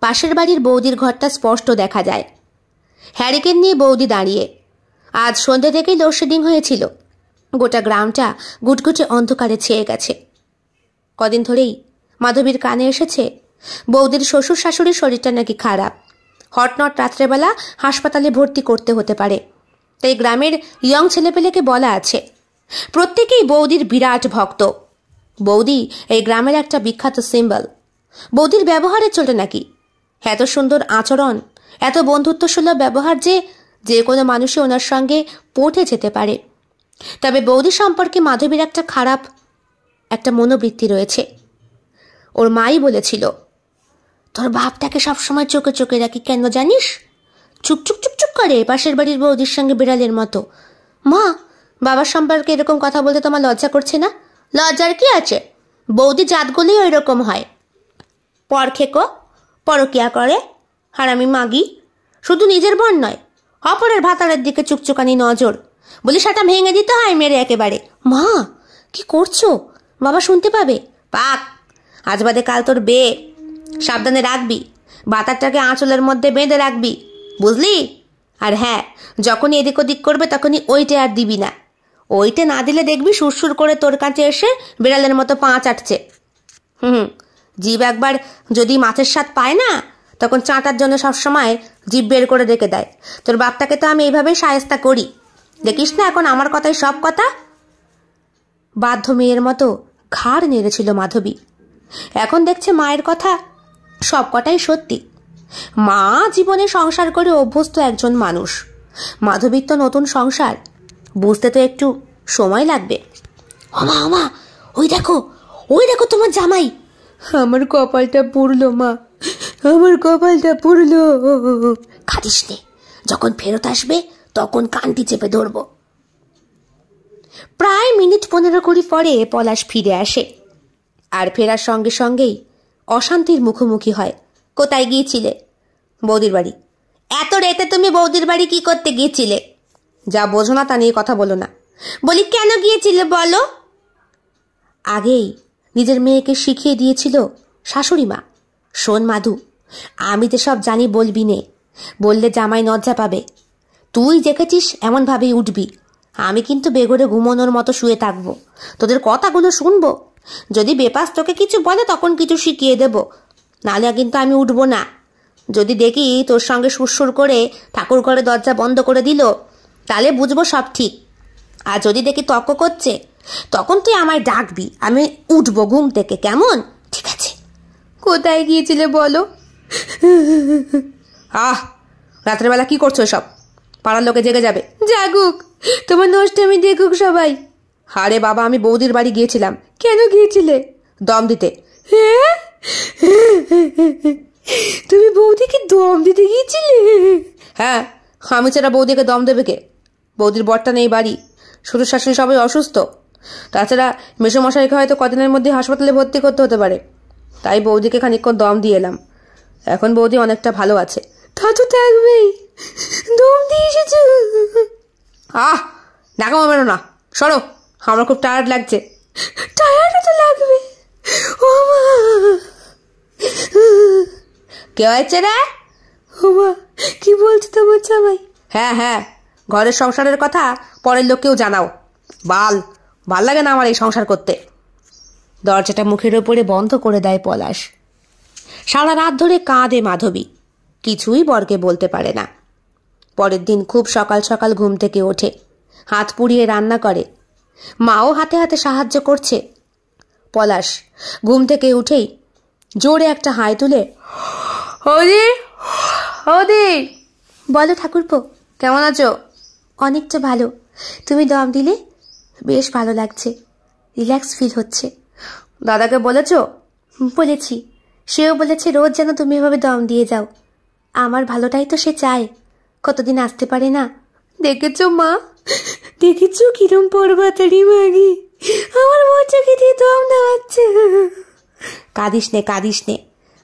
পাশের বাড়ির বৌদির ঘরটা স্পষ্ট দেখা যায়। হ্যারিকেন নিয়ে বৌদি দাঁড়িয়ে, আজ সন্ধ্যে থেকেই লোডশেডিং হয়েছিল। গোটা গ্রামটা গুটগুটে অন্ধকারে ছেয়ে গেছে। কদিন ধরেই মাধবীর কানে এসেছে বৌদির শ্বশুর শাশুড়ির শরীরটা নাকি খারাপ, হটনট রাত্রেবেলা হাসপাতালে ভর্তি করতে হতে পারে। তাই গ্রামের ইয়ং ছেলেপেলেকে বলা আছে। প্রত্যেকেই বৌদির বিরাট ভক্ত। বৌদি এই গ্রামের একটা বিখ্যাত সিম্বল। বৌদির ব্যবহারে চলে নাকি এত সুন্দর আচরণ, এত বন্ধুত্বসুলভ ব্যবহার যে কোনো মানুষই ওনার সঙ্গে পটে যেতে পারে। তবে বৌদি সম্পর্কে মাধবীর একটা খারাপ একটা মনোবৃত্তি রয়েছে। ওর মাই বলেছিল, তোর বাপটাকে সবসময় চোখে চোখে রাখি, কেন জানিস? চুকচুক চুকচুক করে পাশের বাড়ির বৌদির সঙ্গে বিড়ালের মতো। মা, বাবার সম্পর্কে এরকম কথা বলতে তোমার লজ্জা করছে না? লজ্জার কি আছে? বৌদি জাতগুলি ওই রকম হয়। পর খেকো, পরকিয়া করে, হারামি মাগি। শুধু নিজের বোন নয়, অপরের ভাতারের দিকে চুকচুকানি নজর। বলি সেটা ভেঙে দিতে হয় মেরে একেবারে। মা, কি করছো? বাবা শুনতে পাবে। পাক, আজ বাদে কাল তোর বে। সাবধানে রাখবি, ভাতারটাকে আঁচলের মধ্যে বেঁধে রাখবি, বুঝলি? আর হ্যাঁ, যখনই এদিক ওদিক করবে তখনই ওইটে আর দিবি না। ওইটে না দিলে দেখবি সুরসুর করে তোর কাছে এসে বিড়ালের মতো পা চাটছে। জিভ একবার যদি মাছের স্বাদ পায় না, তখন চাটার জন্য সবসময় জিভ বের করে রেখে দেয়। তোর বাপটাকে তো আমি এইভাবেই শায়েস্তা করি, দেখিস না এখন আমার কথাই সব কথা। বাধ্য মেয়ের মতো ঘাড় নেড়েছিল মাধবী। এখন দেখছে মায়ের কথা সব কটাই সত্যি। মা জীবনে সংসার করে অভ্যস্ত একজন মানুষ। মাধবীর তো নতুন সংসার, বুঝতে তো একটু সময় লাগবে। ওমা ওমা, ওই দেখো তোমার জামাই। আমার কপালটা পুড়লো মা, আমার কপালটা পুড়লো। খাদিস নে, যখন ফেরত আসবে তখন কানটি চেপে ধরবো। প্রায় মিনিট 15-20 পরে পলাশ ফিরে আসে। আর ফেরার সঙ্গে সঙ্গেই অশান্তির মুখোমুখি হয়। কোথায় গিয়েছিলে? বৌদির বাড়ি। এত রেতে তুমি বৌদির বাড়ি কি করতে গিয়েছিলে? যা বোঝো না তা নিয়ে কথা বলো না। বলি কেন গিয়েছিলে বলো? আগেই নিজের মেয়েকে শিখিয়ে দিয়েছিল শাশুড়ি মা। শোন মাধু, আমি যে সব জানি বলবি নে, বললে জামাই লজ্জা পাবে। তুই দেখেছিস এমনভাবেই উঠবি। আমি কিন্তু বেঘরে ঘুমানোর মতো শুয়ে থাকবো, তোদের কথাগুলো শুনবো। যদি বেপাস তোকে কিছু বলে তখন কিছু শিখিয়ে দেব, নাহলে কিন্তু আমি উঠবো না। যদি দেখি তোর সঙ্গে সুরসুর করে ঠাকুর ঘরে দরজা বন্ধ করে দিল, তাহলে বুঝবো সব ঠিক। আর যদি দেখি তর্ক করছে, তখন তুই আমায় ডাকবি, আমি উঠবো ঘুম থেকে, কেমন? ঠিক আছে। কোথায় গিয়েছিলে বলো? রাত্রেবেলা কি করছো সব? পাড়ার লোকে জেগে যাবে। জাগুক, তোমার নষ্টামি দেখুক সবাই। আরে বাবা, আমি বৌদির বাড়ি গিয়েছিলাম। কেন গিয়েছিলে? দম দিতে। তুমি বৌদিকে দম দিতে গিয়েছিলে? হ্যাঁ, আমি ছাড়া বৌদিকে দম দেবে কে? বৌদির বরটা নেই বাড়ি, শ্বশুর শাশুড়ি সবাই অসুস্থ। তাছাড়া মেসোমশাইকে হয়তো কদিনের মধ্যে হাসপাতালে ভর্তি করতে হতে পারে। তাই বৌদিকে খানিকক্ষণ দম দিয়ে এলাম। এখন বৌদি অনেকটা ভালো আছে। তা তো থাকবেই, দম দিয়ে এসেছ। ডাকা মেরো না, সরো, আমার খুব টায়ার্ড লাগছে। টায়ার্ড তো লাগবে। ও মা, কে হয়েছে রে? ও মা, কি বলছে তোমার জামাই? হ্যাঁ, ঘরের সংসারের কথা পরের লোককেও জানাও। ভাল লাগে না আমার এই সংসার করতে। দরজাটা মুখের ওপরে বন্ধ করে দেয় পলাশ। সারা রাত ধরে কাঁদে মাধবী, কিছুই বরকে বলতে পারে না। পরের দিন খুব সকাল সকাল ঘুম থেকে ওঠে, হাত পুড়িয়ে রান্না করে। মাও হাতে হাতে সাহায্য করছে। পলাশ ঘুম থেকে উঠেই জোরে একটা হাই তুলে, ওদি। বলো ঠাকুরপো, কেমন আছো? অনেকটা ভালো। তুমি দম দিলে বেশ ভালো লাগছে, রিল্যাক্স ফিল হচ্ছে। দাদাকে বলেছ? বলেছি, সেও বলেছে রোজ যেন তুমি এভাবে দম দিয়ে যাও। আমার ভালোটাই তো সে চায়, কতদিন আসতে পারে না। দেখেছো মা, দেখেছো কিরম পর্বতারি মাগি আমার বাচ্চাকে দিয়ে দম দেওয়াচ্ছে। কাঁদিস নে,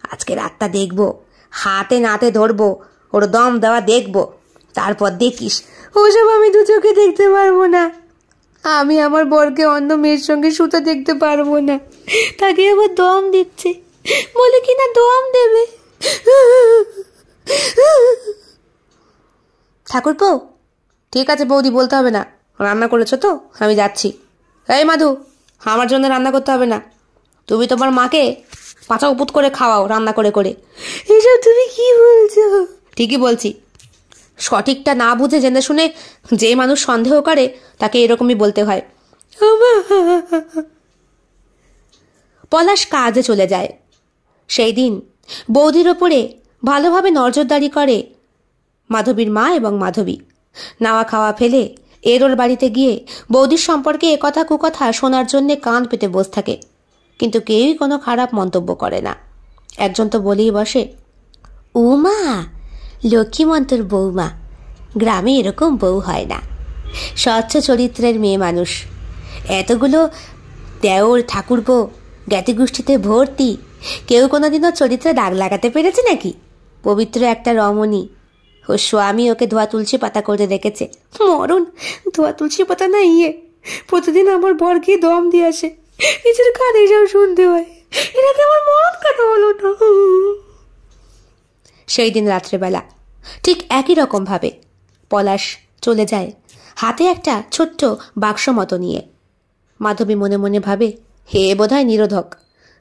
আজকে রাতটা দেখবো, হাতে নাতে ধরবো, ওর দম দেওয়া দেখবো, তারপর দেখিস। ওসব আমি দু চোখে দেখতে পারবো না। আমি আমার বরকে অন্য মেয়ের সঙ্গে শুতে দেখতে পারবো না। তাকে আবার দম দিচ্ছে, বলে কিনা দম দেবে। ঠাকুরপো, ঠিক আছে বৌদি, বলতে হবে না, রান্না করেছো তো, আমি যাচ্ছি। এই মাধু, আমার জন্য রান্না করতে হবে না, তুমি তোমার মাকে পাঁচা উপুত করে খাওয়াও রান্না করে করে। এসব তুমি কি বলছো? ঠিকই বলছি। সঠিকটা না বুঝে জেনে শুনে যে মানুষ সন্দেহ করে তাকে এরকমই বলতে হয়। পলাশ কাজে চলে যায়। সেই দিন বৌদির ওপরে ভালোভাবে নজরদারি করে মাধবীর মা এবং মাধবী। নাওয়া খাওয়া ফেলে এরোর বাড়িতে গিয়ে বৌদির সম্পর্কে একথা কুকথা শোনার জন্যে কান পেতে বসে থাকে, কিন্তু কেউই কোনো খারাপ মন্তব্য করে না। একজন তো বলেই বসে, উমা লক্ষ্মীমন্তর বৌমা, গ্রামে এরকম বউ হয় না, স্বচ্ছ চরিত্রের মেয়ে মানুষ, এতগুলো দেওর ঠাকুরপো জ্ঞাতিগোষ্ঠীতে ভর্তি, কেউ কোনোদিনও চরিত্রে দাগ লাগাতে পেরেছে নাকি? পবিত্র একটা রমণী, ওর স্বামী ওকে ধোয়া তুলসী পাতা করে রেখেছে। মরণ, ধোয়া তুলসী পাতা না প্রতিদিন আমার বর গিয়ে দম দিয়ে আসে, নিজের কানে এসব শুনতে হয়, এটাকে আমার মরণ কেন হলো না? সেই দিন রাত্রেবেলা ঠিক একই রকম ভাবে পলাশ চলে যায় হাতে একটা ছোট্ট বাক্স মতো নিয়ে। মাধবী মনে মনে ভাবে, হে বোধহয় নিরোধক,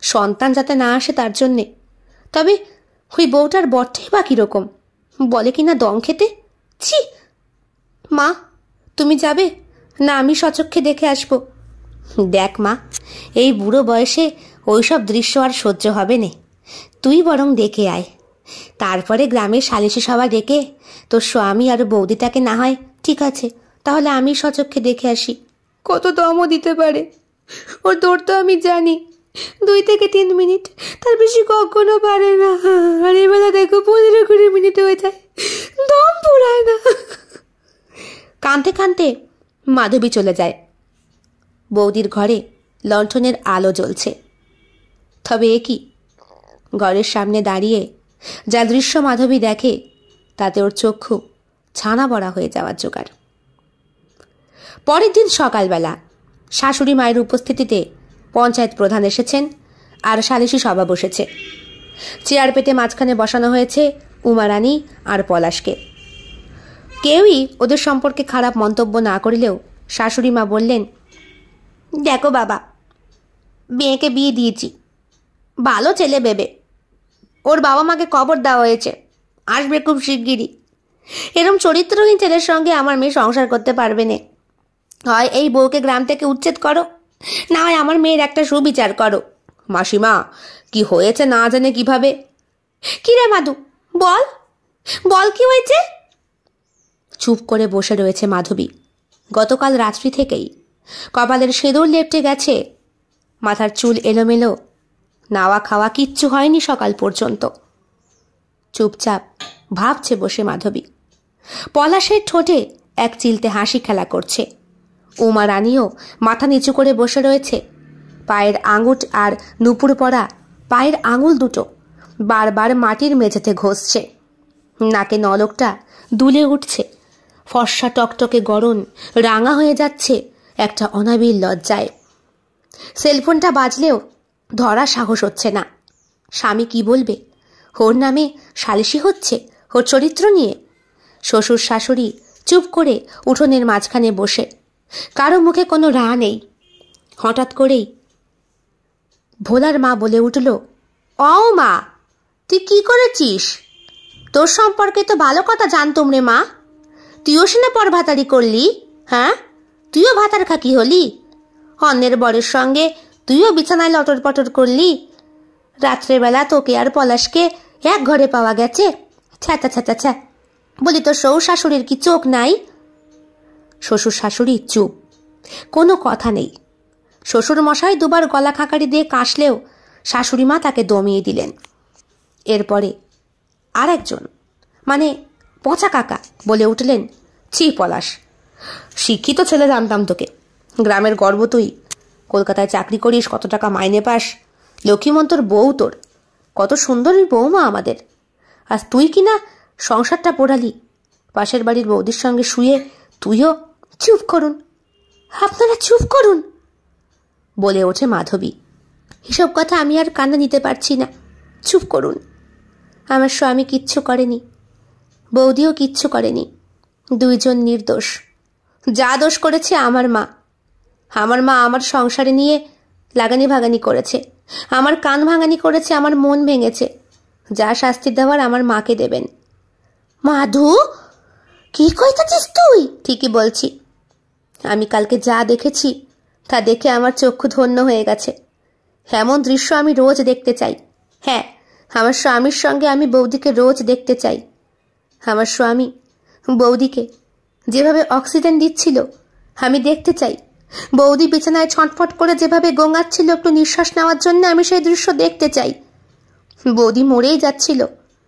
সন্তান যাতে না আসে তার জন্যে। তবে ওই বউটার বটটাই বা কিরকম, বলে কিনা দম খেতে। ছি! মা, তুমি যাবে না আমি সচক্ষে দেখে আসবো? দেখ মা, এই বুড়ো বয়সে ওইসব দৃশ্য আর সহ্য হবে না, তুই বরং দেখে আয়, তারপরে গ্রামের সালিশি সভা ডেকে তোর স্বামী আর বৌদিটাকে না হয় ঠিক আছে, তাহলে আমি সচক্ষে দেখে আসি। কত দমও দিতে পারে ওর দৌড় তো আমি জানি, 2 থেকে 3 মিনিট, তার বেশি কখনো পারে না। আর এবেলা দেখো 15-20 মিনিট হয়ে যায়, দম পুরায় না। কাঁদতে কাঁদতে মাধবী চলে যায়। বৌদির ঘরে লণ্ঠনের আলো জ্বলছে। তবে এ কি, ঘরের সামনে দাঁড়িয়ে যা দৃশ্য মাধবী দেখে তাতে ওর চক্ষু ছানা বড়া হয়ে যাওয়ার জোগাড়। পরের দিন সকালবেলা শাশুড়ি মায়ের উপস্থিতিতে পঞ্চায়েত প্রধান এসেছেন আর সালিশি সভা বসেছে। চেয়ার পেতে মাঝখানে বসানো হয়েছে উমারানী আর পলাশকে। কেউই ওদের সম্পর্কে খারাপ মন্তব্য না করিলেও শাশুড়ি মা বললেন, দেখো বাবা, মেয়েকে বিয়ে দিয়েছি, ভালো ছেলে ভেবে, ওর বাবা মাকে খবর দেওয়া হয়েছে, আসবে খুব শিগগিরই। এরম চরিত্রহীন ছেলের সঙ্গে আমার মেয়ে সংসার করতে পারবে না। হয় এই বউকে গ্রাম থেকে উচ্ছেদ করো, না হয় আমার মেয়ের একটা সুবিচার করো। মাসিমা, কি হয়েছে না জানে কিভাবে? কি রে মাধু, বল বল কি হয়েছে? চুপ করে বসে রয়েছে মাধবী। গতকাল রাত্রি থেকেই কপালের সিঁদুর লেপটে গেছে, মাথার চুল এলোমেলো, নাওয়া খাওয়া কিচ্ছু হয়নি সকাল পর্যন্ত। চুপচাপ ভাবছে বসে মাধবী। পলাশের ঠোঁটে এক চিলতে হাসি খেলা করছে। উমা রানীও মাথা নিচু করে বসে রয়েছে। পায়ের আঙুট আর নুপুর পরা পায়ের আঙুল দুটো বারবার মাটির মেঝেতে ঘষছে। নাকে নলকটা দুলে উঠছে, ফর্সা টকটকে গরম রাঙা হয়ে যাচ্ছে একটা অনাবিল লজ্জায়। সেলফোনটা বাজলেও ধরা সাহস হচ্ছে না। স্বামী কি বলবে? ওর নামে সালিশি হচ্ছে ওর চরিত্র নিয়ে। শ্বশুর শাশুড়ি চুপ করে উঠোনের মাঝখানে বসে, কারো মুখে কোনো রা নেই। হঠাৎ করেই ভোলার মা বলে উঠল, ও মা, তুই কি করেছিস? তোর সম্পর্কে তো ভালো কথা জানতুম রে মা, তুইও সেনা পর ভাতারি করলি? হ্যাঁ, তুইও ভাতার খাকি হলি? অন্যের বরের সঙ্গে তুইও বিছানায় লটর পটর করলি? রাত্রেবেলা তোকে আর পলাশকে এক ঘরে পাওয়া গেছে? ছ্যাঁচা ছ্যাঁচা ছ্যা, বলি তোর শ্বশুর শাশুড়ির কি চোখ নাই? শ্বশুর শাশুড়ি চুপ, কোনো কথা নেই। শ্বশুর মশাই দুবার গলা খাঁকারি দিয়ে কাশলেও শাশুড়ি মা তাকে দমিয়ে দিলেন। এরপরে আর একজন, মানে পচা কাকা বলে উঠলেন, ছি পলাশ, শিক্ষিত ছেলে জানতাম তোকে, গ্রামের গর্ব তুই, কলকাতায় চাকরি করিস, কত টাকা মাইনে পাস, লক্ষ্মীমন্তর বউ তোর, কত সুন্দরী বৌমা আমাদের, আর তুই কিনা সংসারটা পোড়ালি, পাশের বাড়ির বৌদির সঙ্গে শুয়ে তুইও। চুপ করুন, আপনারা চুপ করুন, বলে ওঠে মাধবী। এসব কথা আমি আর কানে নিতে পারছি না, চুপ করুন। আমার স্বামী কিচ্ছু করেনি, বৌদিও কিচ্ছু করেনি, দুইজন নির্দোষ। যা দোষ করেছে আমার মা। আমার সংসারে নিয়ে লাগানি ভাগানি করেছে, আমার কান ভাঙানি করেছে, আমার মন ভেঙেছে। যা শাস্তি দেওয়ার আমার মাকে দেবেন। মাধু, কি কইতাছিস তুই? ঠিকই বলছি। আমি কালকে যা দেখেছি তা দেখে আমার চক্ষু ধন্য হয়ে গেছে। এমন দৃশ্য আমি রোজ দেখতে চাই। হ্যাঁ, আমার স্বামীর সঙ্গে আমি বৌদিকে রোজ দেখতে চাই। আমার স্বামী বৌদিকে যেভাবে অক্সিজেন দিচ্ছিল আমি দেখতে চাই। বৌদি বিছানায় ছটফট করে যেভাবে গোঙাচ্ছিল একটু নিঃশ্বাস নেওয়ার জন্য, আমি সেই দৃশ্য দেখতে চাই। বৌদি মরেই যাচ্ছিল,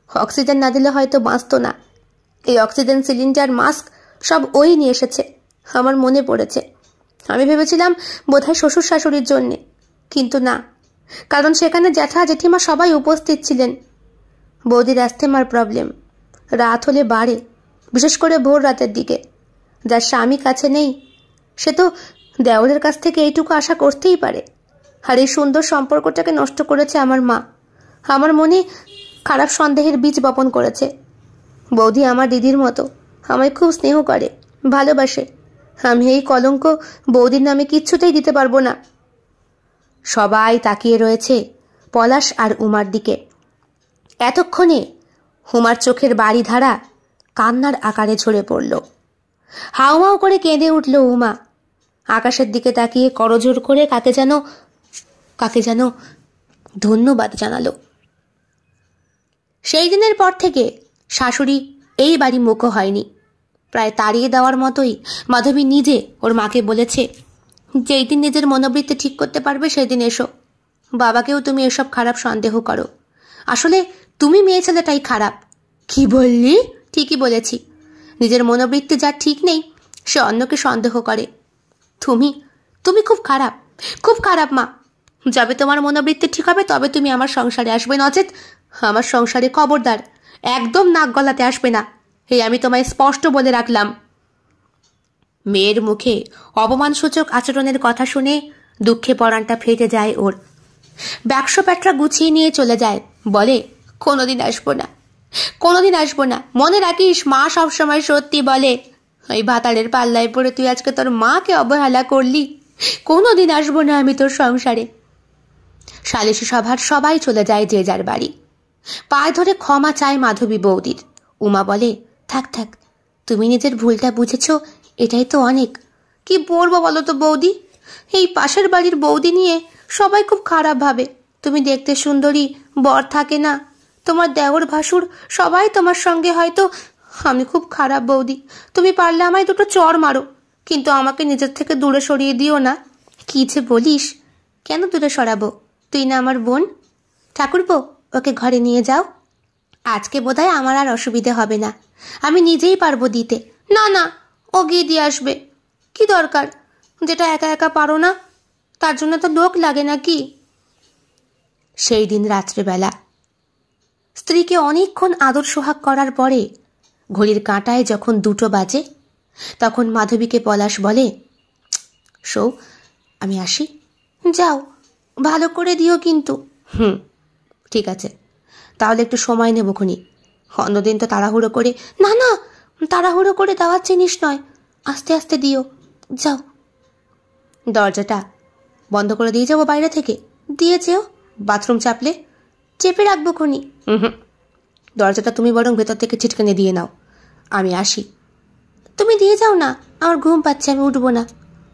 অক্সিজেন না দিলে হয়তো বাঁচত না। এই অক্সিজেন সিলিন্ডার, মাস্ক সব ওই নিয়ে এসেছে। আমার মনে পড়েছে, আমি ভেবেছিলাম বোধহয় শ্বশুর শাশুড়ির জন্যে, কিন্তু না, কারণ সেখানে জ্যাঠা জেঠিমা সবাই উপস্থিত ছিলেন। বৌদির অ্যাস্থেমার প্রবলেম, রাত হলে বাড়ে, বিশেষ করে ভোর রাতের দিকে। যার স্বামী কাছে নেই সে তো দেওরের কাছ থেকে এইটুকু আশা করতেই পারে। আর এই সুন্দর সম্পর্কটাকে নষ্ট করেছে আমার মা। আমার মনে খারাপ সন্দেহের বীজ বপন করেছে। বৌদি আমার দিদির মতো, আমায় খুব স্নেহ করে, ভালোবাসে। আমি এই কলঙ্ক বৌদির নামে কিচ্ছুতেই দিতে পারবো না। সবাই তাকিয়ে রয়েছে পলাশ আর উমার দিকে। এতক্ষণে উমার চোখের বাড়িধারা কান্নার আকারে ঝরে পড়ল। হাউমাউ করে কেঁদে উঠল উমা। আকাশের দিকে তাকিয়ে করজোর করে কাকে যেন ধন্যবাদ জানালো। সেই দিনের পর থেকে শাশুড়ি এই বাড়ি মুখো হয়নি। প্রায় তাড়িয়ে দেওয়ার মতোই মাধবী নিজে ওর মাকে বলেছে, যেই দিন নিজের মনোবৃত্তি ঠিক করতে পারবে সেই দিন এসো। বাবাকেও তুমি এসব খারাপ সন্দেহ করো। আসলে তুমি মেয়ে ছেলেটাই খারাপ। কি বললি? ঠিকই বলেছি। নিজের মনোবৃত্তি যার ঠিক নেই সে অন্যকে সন্দেহ করে। তুমি খুব খারাপ, খুব খারাপ মা। যবে তোমার মনোবৃত্তি ঠিক হবে তবে তুমি আমার সংসারে আসবে, নচেত আমার সংসারে খবরদার একদম নাক গলাতে আসবে না। এই আমি তোমায় স্পষ্ট বলে রাখলাম। মেয়ের মুখে অপমানসূচক আচরণের কথা শুনে দুঃখে পরাণটা ফেটে যায় ওর। বাক্স প্যাটরা গুছিয়ে নিয়ে চলে যায়, বলে, কোনোদিন আসবো না, কোনোদিন আসবো না। মনে রাখিস, মা সবসময় সত্যি বলে। ওই ভাতালের পাল্লায় পড়ে তুই আজকে তোর মাকে অবহেলা করলি। কোনোদিন আসবো না আমি তোর সংসারে। সালিশি সভার সবাই চলে যায় যে যার বাড়ি। পায়ে ধরে ক্ষমা চায় মাধবী বৌদির। উমা বলে, থাক থাক, তুমি নিজের ভুলটা বুঝেছ, এটাই তো অনেক। কি বলবো বলো তো বৌদি, এই পাশের বাড়ির বৌদি নিয়ে সবাই খুব খারাপ ভাবে। তুমি দেখতে সুন্দরী, বর থাকে না, তোমার দেওর ভাসুর সবাই তোমার সঙ্গে, হয়তো আমি খুব খারাপ বৌদি। তুমি পারলে আমায় দুটো চড় মারো, কিন্তু আমাকে নিজের থেকে দূরে সরিয়ে দিও না। কি যে বলিস, কেন দূরে সরাবো? তুই না আমার বোন। ঠাকুরপো, ওকে ঘরে নিয়ে যাও। আজকে বোধহয় আমার আর অসুবিধে হবে না, আমি নিজেই পারবো দিতে। না না, ও গিয়ে দিয়ে আসবে। কি দরকার, যেটা একা একা পারো না তার জন্য তো লোক লাগে নাকি? সেই দিন রাত্রেবেলা স্ত্রীকে অনেকক্ষণ আদর সোহাগ করার পরে ঘড়ির কাঁটায় যখন 2টো বাজে, তখন মাধবীকে পলাশ বলে, সৌ, আমি আসি। যাও, ভালো করে দিও কিন্তু। ঠিক আছে, তাহলে একটু সময় নেব খুনি। অন্যদিন তো তাড়াহুড়ো করে। না না, তাড়াহুড়ো করে দেওয়ার জিনিস নয়, আস্তে আস্তে দিও। যাও। দরজাটা বন্ধ করে দিয়ে যাবো বাইরে থেকে? দিয়ে যেও। বাথরুম চাপলে চেপে রাখবো খুনি। দরজাটা তুমি বরং ভেতর থেকে ছিটকানি দিয়ে নাও, আমি আসি। তুমি দিয়ে যাও না, আমার ঘুম পাচ্ছে, আমি উঠবো না।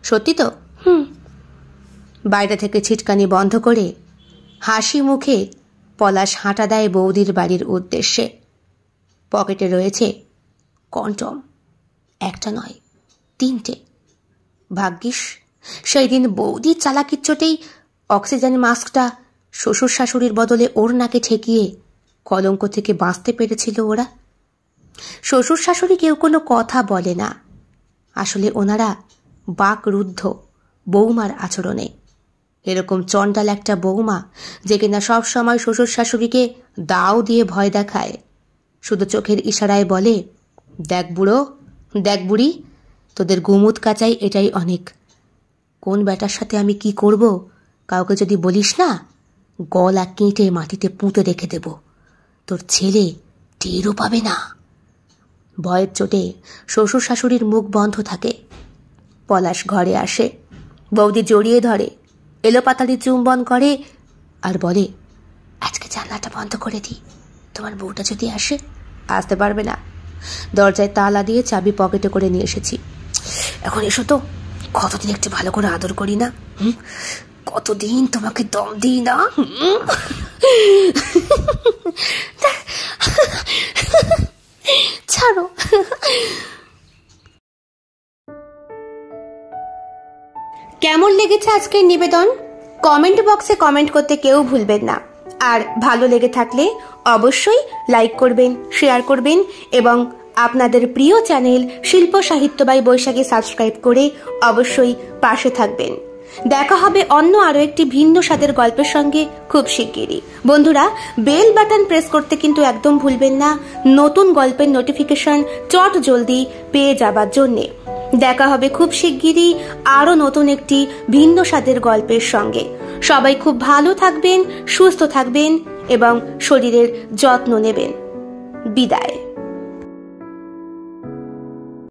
সত্যি তো? বাইরে থেকে ছিটকানি বন্ধ করে হাসি মুখে পলাশ হাঁটা দেয় বৌদির বাড়ির উদ্দেশ্যে। পকেটে রয়েছে কন্ডম, একটা নয় 3টে। ভাগ্যিস সেই দিন বৌদির চালাকির চোটেই অক্সিজেন মাস্কটা শ্বশুর শাশুড়ির বদলে ওর নাকে ঠেকিয়ে কলঙ্ক থেকে বাঁচতে পেরেছিল ওরা। শ্বশুর শাশুড়ি কেউ কোনো কথা বলে না, আসলে ওনারা বাকরুদ্ধ বৌমার আচরণে। এরকম চণ্ডাল একটা বৌমা যে কিনা সব সময় শ্বশুর শাশুড়িকে দাও দিয়ে ভয় দেখায়, শুধু চোখের ইশারায় বলে, দেখ বুড়ো, দেখ বুড়ি, তোদের গুমুত কাচাই এটাই অনেক। কোন বেটার সাথে আমি কি করব কাউকে যদি বলিস না, গলা কেটে মাটিতে পুঁতে রেখে দেব, তোর ছেলে টেরও পাবে না। ভয়ের চোটে শ্বশুর শাশুড়ির মুখ বন্ধ থাকে, পলাশ ঘরে আসে। বৌদি জড়িয়ে ধরে, এলোপাতাড়ি চুম্বন করে আর বলে, আজকে জানলাটা বন্ধ করে দিই, তোমার বউটা যদি আসে। আসতে পারবে না, দরজায় তালা দিয়ে চাবি পকেটে করে নিয়ে এসেছি। এখন এসো তো, কতদিন একটু ভালো করে আদর করি না, কতদিন তোমাকে দম দিই না। ছাড়ো। কেমন লেগেছে আজকের নিবেদন? কমেন্ট বক্সে কমেন্ট করতে কেউ ভুলবেন না। আর ভালো লেগে থাকলে অবশ্যই লাইক করবেন, শেয়ার করবেন এবং আপনাদের প্রিয় চ্যানেল শিল্প সাহিত্য বাই বৈশাখী সাবস্ক্রাইব করে অবশ্যই পাশে থাকবেন। দেখা হবে অন্য আরো একটি ভিন্ন স্বাদের গল্পের সঙ্গে খুব শিগগিরই। বন্ধুরা, বেল বাটন প্রেস করতে কিন্তু একদম ভুলবেন না, নতুন গল্পের নোটিফিকেশন চট জলদি পেয়ে যাবার জন্যে। দেখা হবে খুব শিগগিরই আরো নতুন একটি ভিন্ন স্বাদের গল্পের সঙ্গে। সবাই খুব ভালো থাকবেন, সুস্থ থাকবেন এবং শরীরের যত্ন নেবেন। বিদায়।